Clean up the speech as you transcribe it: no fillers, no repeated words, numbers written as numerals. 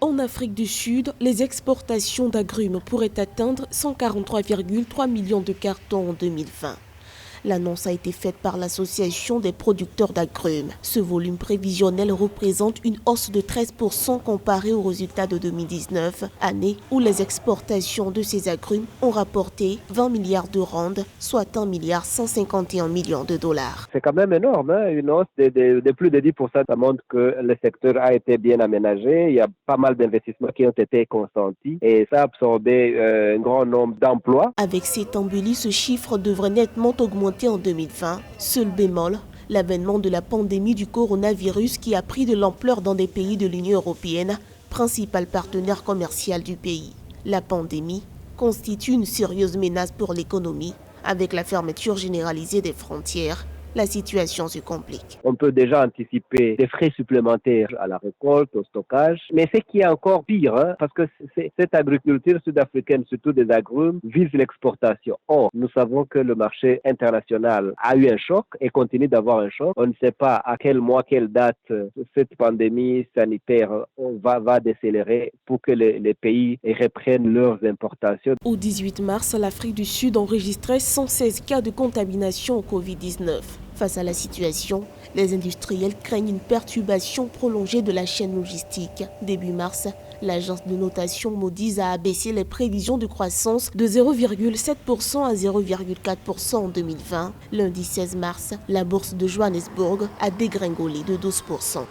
En Afrique du Sud, les exportations d'agrumes pourraient atteindre 143,3 millions de cartons en 2020. L'annonce a été faite par l'Association des producteurs d'agrumes. Ce volume prévisionnel représente une hausse de 13% comparé aux résultats de 2019, année où les exportations de ces agrumes ont rapporté 20 milliards de rand, soit 1,151 milliard de dollars. C'est quand même énorme, hein? Une hausse de plus de 10%. Ça montre que le secteur a été bien aménagé. Il y a pas mal d'investissements qui ont été consentis et ça a absorbé un grand nombre d'emplois. Avec cette embellie, ce chiffre devrait nettement augmenter en 2020. Seul bémol, l'avènement de la pandémie du coronavirus qui a pris de l'ampleur dans des pays de l'Union européenne, principal partenaire commercial du pays. La pandémie constitue une sérieuse menace pour l'économie. Avec la fermeture généralisée des frontières, la situation se complique. On peut déjà anticiper des frais supplémentaires à la récolte, au stockage. Mais ce qui est encore pire, parce que cette agriculture sud-africaine, surtout des agrumes, vise l'exportation. Or, nous savons que le marché international a eu un choc et continue d'avoir un choc. On ne sait pas à quel mois, quelle date cette pandémie sanitaire va décélérer pour que les pays reprennent leurs importations. Au 18 mars, l'Afrique du Sud enregistrait 116 cas de contamination au Covid-19. Face à la situation, les industriels craignent une perturbation prolongée de la chaîne logistique. Début mars, l'agence de notation Moody's a abaissé les prévisions de croissance de 0,7% à 0,4% en 2020. Lundi 16 mars, la bourse de Johannesburg a dégringolé de 12%.